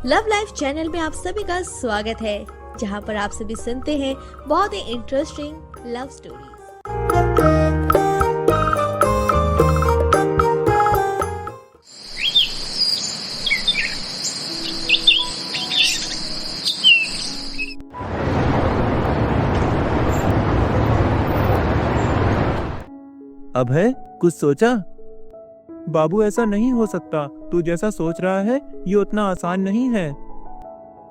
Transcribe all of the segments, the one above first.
Love life channel में आप सभी का स्वागत है, जहां पर आप सभी सुनते हैं बहुत ही इंटरेस्टिंग लव स्टोरीज। अभय, कुछ सोचा? बाबू, ऐसा नहीं हो सकता। तू जैसा सोच रहा है ये उतना आसान नहीं है।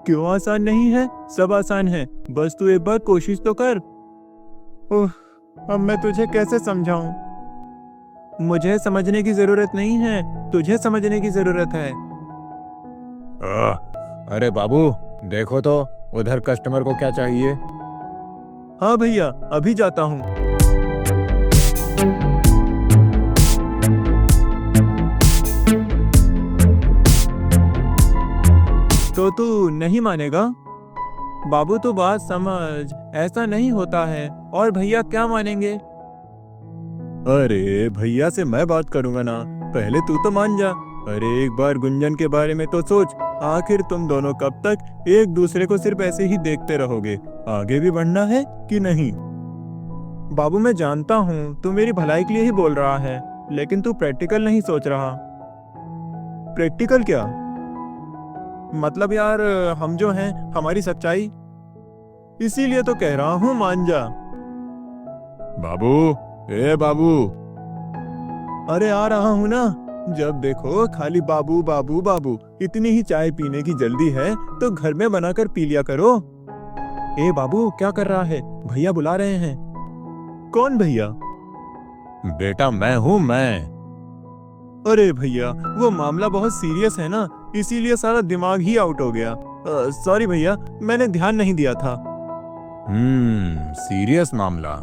क्यों आसान नहीं है? सब आसान है, बस तू एक बार कोशिश तो कर। ओह, अब मैं तुझे कैसे समझाऊं? मुझे समझने की जरूरत नहीं है, तुझे समझने की जरूरत है। अरे बाबू, देखो तो उधर कस्टमर को क्या चाहिए। हाँ भैया, अभी जाता हूँ। तो तू नहीं मानेगा? बाबू, तो बात समझ, ऐसा नहीं होता है। और भैया क्या मानेंगे? अरे भैया से मैं बात करूंगा ना, पहले तू तो मान जा। अरे एक बार गुंजन के बारे में तो सोच। आखिर तुम दोनों कब तक एक दूसरे को सिर्फ ऐसे ही देखते रहोगे? आगे भी बढ़ना है कि नहीं? बाबू, मैं जानता हूँ तू मेरी भलाई के लिए ही बोल रहा है, लेकिन तू प्रैक्टिकल नहीं सोच रहा। प्रैक्टिकल क्या? मतलब यार, हम जो हैं, हमारी सच्चाई। इसीलिए तो कह रहा हूँ, मान जा। बाबू, ए बाबू। अरे आ रहा हूँ ना। जब देखो खाली बाबू बाबू बाबू। इतनी ही चाय पीने की जल्दी है तो घर में बनाकर पी लिया करो। ए बाबू, क्या कर रहा है? भैया बुला रहे हैं। कौन भैया? बेटा मैं हूँ, मैं। अरे भैया, वो मामला बहुत सीरियस है ना, इसीलिए सारा दिमाग ही आउट हो गया। सॉरी भैया, मैंने ध्यान नहीं दिया था। सीरियस मामला।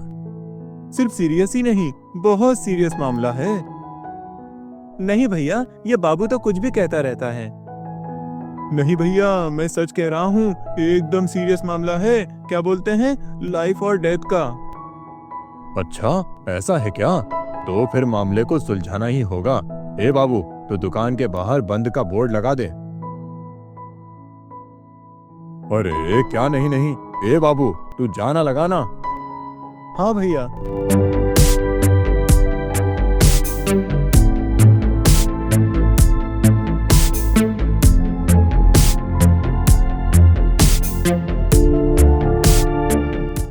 सिर्फ सीरियस ही नहीं, बहुत सीरियस मामला है। नहीं भैया, ये बाबू तो कुछ भी कहता रहता है। नहीं भैया, मैं सच कह रहा हूँ, एकदम सीरियस मामला है। क्या बोलते हैं, लाइफ और डेथ का। अच्छा, ऐसा है क्या? तो फिर मामले को सुलझाना ही होगा। ए बाबू, तो दुकान के बाहर बंद का बोर्ड लगा दे। अरे क्या नहीं नहीं, ए बाबू, तू जाना लगाना। हाँ भैया।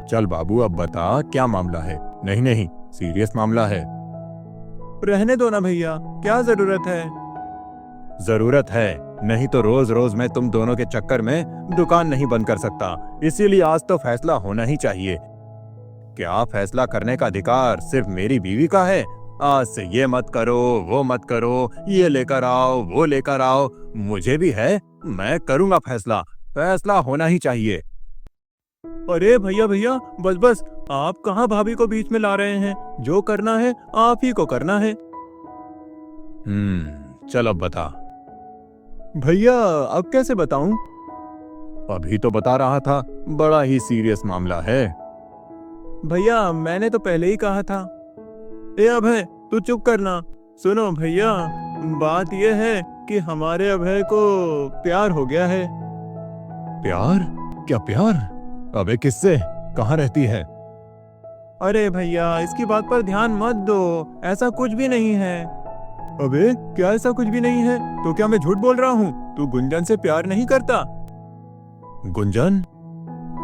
चल बाबू, अब बता क्या मामला है। नहीं नहीं, सीरियस मामला है। रहने दो ना भैया, क्या जरूरत है? जरूरत है, नहीं तो रोज रोज मैं तुम दोनों के चक्कर में दुकान नहीं बंद कर सकता। इसीलिए आज तो फैसला होना ही चाहिए। क्या फैसला करने का अधिकार सिर्फ मेरी बीवी का है? आज से ये मत करो, वो मत करो, ये लेकर आओ, वो लेकर आओ, मुझे भी है। मैं करूंगा फैसला, फैसला होना ही चाहिए। अरे भैया भैया, बस बस, आप कहाँ भाभी को बीच में ला रहे हैं? जो करना है आप ही को करना है। चल अब बता। भैया, अब कैसे बताऊं? अभी तो बता रहा था, बड़ा ही सीरियस मामला है। भैया, मैंने तो पहले ही कहा था। ए अभय, तू चुप करना। सुनो भैया, बात यह है कि हमारे अभय को प्यार हो गया है। प्यार? क्या प्यार? अबे किससे? कहाँ रहती है? अरे भैया, इसकी बात पर ध्यान मत दो, ऐसा कुछ भी नहीं है। अबे क्या ऐसा कुछ भी नहीं है? तो क्या मैं झूठ बोल रहा हूँ? तू गुंजन से प्यार नहीं करता? गुंजन?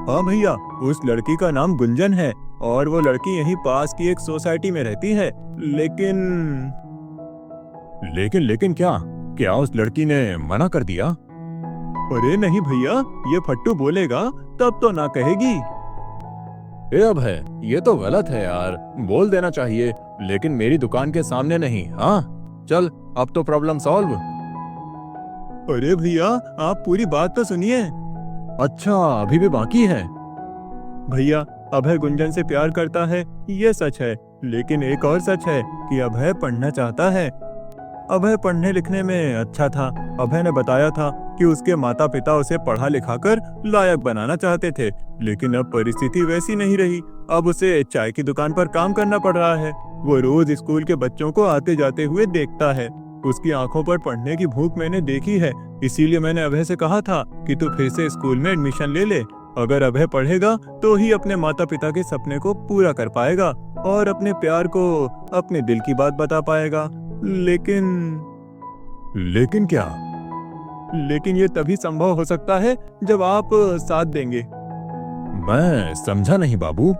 हाँ भैया, उस लड़की का नाम गुंजन है और वो लड़की यहीं पास की एक सोसाइटी में रहती है। लेकिन लेकिन क्या क्या उस लड़की ने मना कर दिया? अरे नहीं भैया, ये फट्टू बोलेगा तब तो ना कहेगी। ए अब है, ये तो गलत है यार, बोल देना चाहिए, लेकिन मेरी दुकान के सामने नहीं। हाँ चल, अब तो प्रॉब्लम सॉल्व। अरे भैया, आप पूरी बात तो सुनिए। अच्छा, अभी भी बाकी है? भैया, अभय गुंजन से प्यार करता है, ये सच है, लेकिन एक और सच है कि अभय पढ़ना चाहता है। अभय पढ़ने लिखने में अच्छा था। अभय ने बताया था कि उसके माता पिता उसे पढ़ा लिखाकर लायक बनाना चाहते थे, लेकिन अब परिस्थिति वैसी नहीं रही। अब उसे चाय की दुकान पर काम करना पड़ रहा है। वो रोज स्कूल के बच्चों को आते जाते हुए देखता है। उसकी आंखों पर पढ़ने की भूख मैंने देखी है, इसीलिए मैंने अभय से कहा था कि तू फिर से स्कूल में एडमिशन ले ले। अगर अभय पढ़ेगा तो ही अपने माता पिता के सपने को पूरा कर पाएगा और अपने प्यार को अपने दिल की बात बता पाएगा। लेकिन क्या? लेकिन ये तभी संभव हो सकता है जब आप साथ देंगे। मैं समझा नहीं बाबू।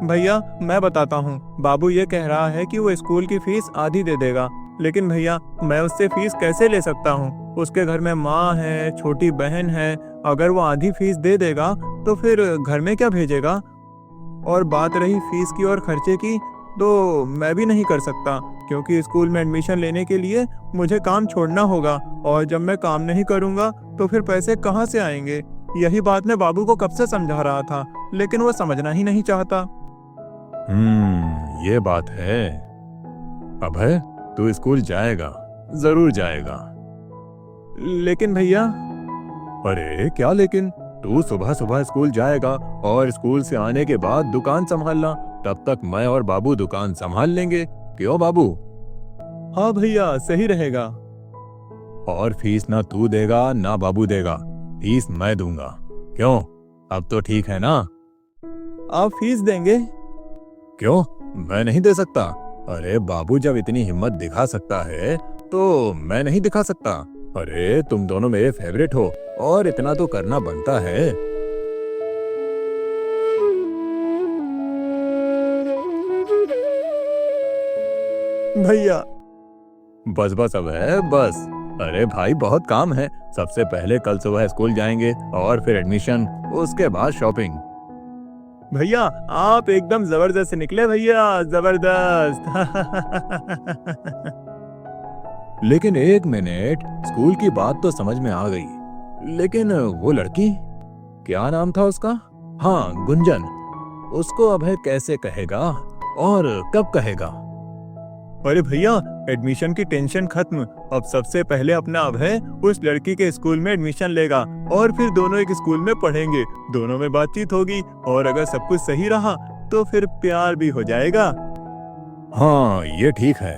भैया मैं बताता हूँ। बाबू ये कह रहा है कि वो स्कूल की फीस आधी दे देगा, लेकिन भैया मैं उससे फीस कैसे ले सकता हूँ? उसके घर में माँ है, छोटी बहन है। अगर वो आधी फीस दे देगा तो फिर घर में क्या भेजेगा? और बात रही फीस की और खर्चे की, तो मैं भी नहीं कर सकता, क्योंकि स्कूल में एडमिशन लेने के लिए मुझे काम छोड़ना होगा, और जब मैं काम नहीं करूँगा तो फिर पैसे कहाँ से आएंगे? यही बात मैं बाबू को कब से समझा रहा था, लेकिन वो समझना ही नहीं चाहता। ये बात है। अभय, तू स्कूल जाएगा, जरूर जाएगा। लेकिन भैया। अरे क्या लेकिन? तू सुबह सुबह स्कूल जाएगा और स्कूल से आने के बाद दुकान संभालना। तब तक मैं और बाबू दुकान संभाल लेंगे। क्यों बाबू? हाँ भैया, सही रहेगा। और फीस ना तू देगा ना बाबू देगा, फीस मैं दूंगा। क्यों? अब तो ठीक है ना? आप फीस देंगे? क्यों, मैं नहीं दे सकता? अरे बाबू जब इतनी हिम्मत दिखा सकता है तो मैं नहीं दिखा सकता? अरे तुम दोनों मेरे फेवरेट हो और इतना तो करना बनता है। भैया बस बस अब है बस। अरे भाई बहुत काम है। सबसे पहले कल सुबह स्कूल जाएंगे और फिर एडमिशन, उसके बाद शॉपिंग। भैया आप एकदम जबरदस्त निकले भैया, जबरदस्त। लेकिन एक मिनट, स्कूल की बात तो समझ में आ गई, लेकिन वो लड़की, क्या नाम था उसका? हाँ, गुंजन। उसको अभय कैसे कहेगा और कब कहेगा? अरे भैया, एडमिशन की टेंशन खत्म। अब सबसे पहले अपना अभय उस लड़की के स्कूल में एडमिशन लेगा और फिर दोनों एक स्कूल में पढ़ेंगे, दोनों में बातचीत होगी, और अगर सब कुछ सही रहा तो फिर प्यार भी हो जाएगा। हाँ ये ठीक है।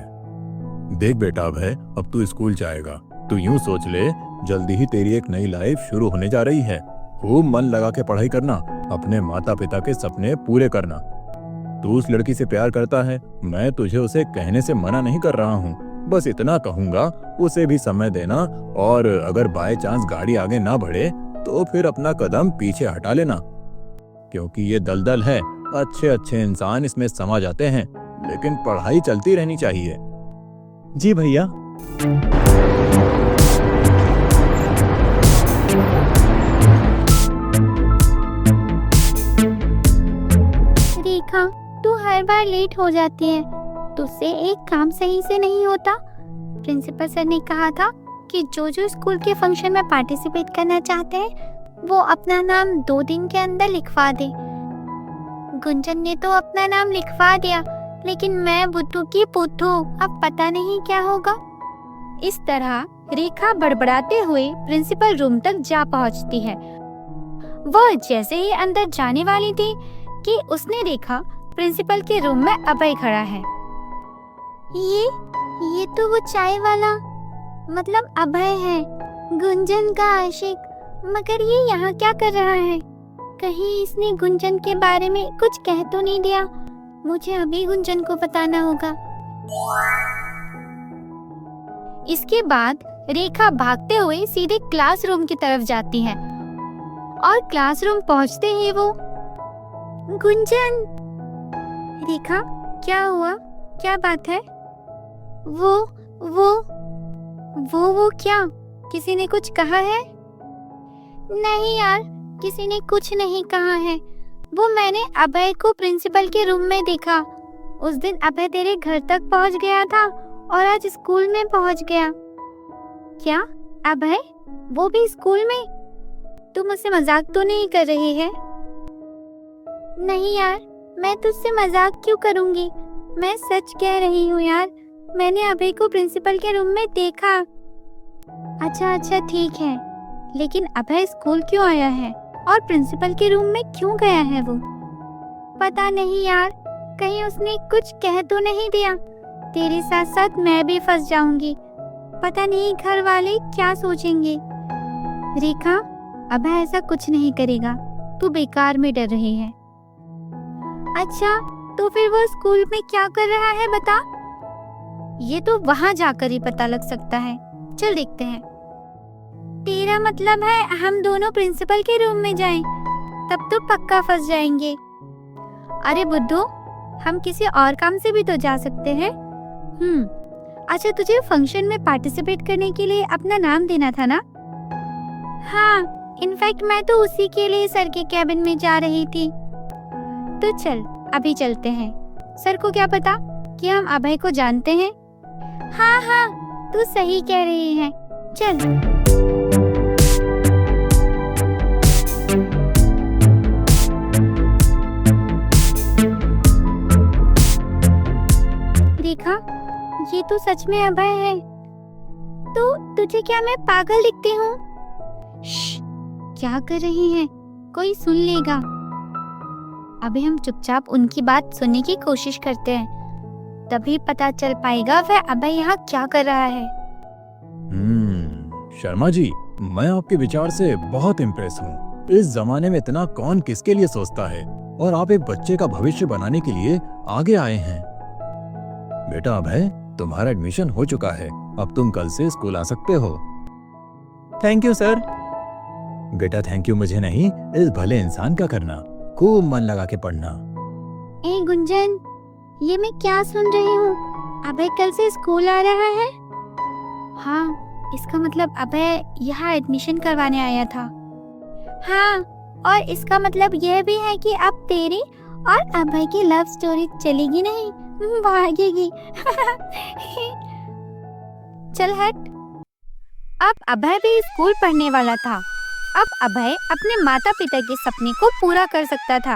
देख बेटा अभय, अब तू स्कूल जाएगा। तू यूं सोच ले, जल्दी ही तेरी एक नई लाइफ शुरू होने जा रही है। खूब मन लगा के पढ़ाई करना, अपने माता पिता के सपने पूरे करना। तू उस लड़की से प्यार करता है, मैं तुझे उसे कहने से मना नहीं कर रहा हूँ। बस इतना कहूंगा, उसे भी समय देना, और अगर बाय चांस गाड़ी आगे ना बढ़े तो फिर अपना कदम पीछे हटा लेना, क्योंकि ये दलदल है। अच्छे अच्छे इंसान इसमें समा जाते हैं, लेकिन पढ़ाई चलती रहनी चाहिए। जी भैया। रेखा, तू हर बार लेट हो जाती है। तुझसे एक काम सही से नहीं होता। प्रिंसिपल सर ने कहा था कि जो जो स्कूल के फंक्शन में पार्टिसिपेट करना चाहते हैं वो अपना नाम 2 दिन के अंदर लिखवा दे। गुंजन ने तो अपना नाम लिखवा दिया, लेकिन मैं बुद्धू की पुद्धू, अब पता नहीं क्या होगा। इस तरह रेखा बड़बड़ाते हुए प्रिंसिपल रूम तक जा पहुंचती है। वह जैसे ही अंदर जाने वाली थी कि उसने देखा प्रिंसिपल के रूम में अभय खड़ा है। ये तो वो चाय वाला, मतलब अभय है, गुंजन का आशिक। मगर ये यहाँ क्या कर रहा है? कहीं इसने गुंजन के बारे में कुछ कह तो नहीं दिया? मुझे अभी गुंजन को बताना होगा। इसके बाद रेखा भागते हुए सीधे क्लासरूम की तरफ जाती है और क्लासरूम पहुंचते ही वो, गुंजन। रेखा, क्या हुआ? क्या बात है? वो क्या? किसी ने कुछ कहा है? नहीं यार, किसी ने कुछ नहीं कहा है। वो मैंने अभय को प्रिंसिपल के रूम में देखा। उस दिन अभय तेरे घर तक पहुंच गया था और आज स्कूल में पहुंच गया। क्या अभय? वो भी स्कूल में? तू मुझसे मजाक तो नहीं कर रही है? नहीं यार, मैं तुझसे मजाक क्यों करूंगी? मैं सच कह रही हूँ यार, मैंने अभय को प्रिंसिपल के रूम में देखा। अच्छा ठीक है, लेकिन अभय स्कूल क्यों आया है और प्रिंसिपल के रूम में क्यों गया है वो? पता नहीं यार, कहीं उसने कुछ कह तो नहीं दिया? तेरे साथ साथ मैं भी फंस जाऊंगी। पता नहीं घर वाले क्या सोचेंगे। रेखा, अभय ऐसा कुछ नहीं करेगा, तू बेकार में डर रही है। अच्छा, तो फिर वो स्कूल में क्या कर रहा है बता? ये तो वहां जाकर ही पता लग सकता है। चल देखते हैं। तेरा मतलब है हम दोनों प्रिंसिपल के रूम में जाएं? तब तो पक्का फंस जाएंगे। अरे बुद्धू, हम किसी और काम से भी तो जा सकते हैं। अच्छा, तुझे फंक्शन में पार्टिसिपेट करने के लिए अपना नाम देना था ना? हाँ, इनफैक्ट मैं तो उसी के लिए सर के कैबिन में जा रही थी। तो चल अभी चलते हैं। सर को क्या पता कि हम अभय को जानते हैं। हाँ हाँ, तू सही कह रही है। चल। देखा, ये तो सच में अभय है। तो तुझे क्या मैं पागल दिखती हूँ? क्या कर रही है? कोई सुन लेगा। अभी हम चुपचाप उनकी बात सुनने की कोशिश करते हैं, तभी पता चल पाएगा वह अभय यहाँ क्या कर रहा है। शर्मा जी, मैं आपके विचार से बहुत इम्प्रेस हूँ। इस जमाने में इतना कौन किसके लिए सोचता है, और आप एक बच्चे का भविष्य बनाने के लिए आगे आए हैं। बेटा अभय, तुम्हारा एडमिशन हो चुका है, अब तुम कल से स्कूल आ सकते हो। Thank you sir. बेटा थैंक यू मुझे नहीं, इस भले इंसान का करना। खूब मन लगा के पढ़ना। ए गुंजन, ये मैं क्या सुन रही हूँ? अभय कल से स्कूल आ रहा है? हाँ, इसका मतलब अभय यहाँ एडमिशन करवाने आया था। हाँ, और इसका मतलब यह भी है कि अब तेरी और अभय की लव स्टोरी चलेगी नहीं, भागेगी। चल हट। अब अभय भी स्कूल पढ़ने वाला था। अब अभय अपने माता पिता के सपने को पूरा कर सकता था,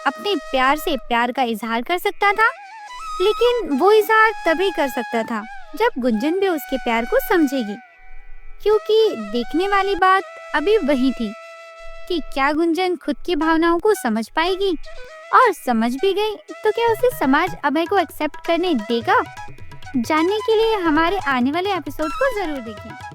अपने प्यार से प्यार का इजहार कर सकता था। लेकिन वो इजहार तभी कर सकता था जब गुंजन भी उसके प्यार को समझेगी, क्योंकि देखने वाली बात अभी वही थी कि क्या गुंजन खुद की भावनाओं को समझ पाएगी, और समझ भी गई तो क्या उसे समाज अभय को एक्सेप्ट करने देगा? जानने के लिए हमारे आने वाले एपिसोड को जरूर देखें।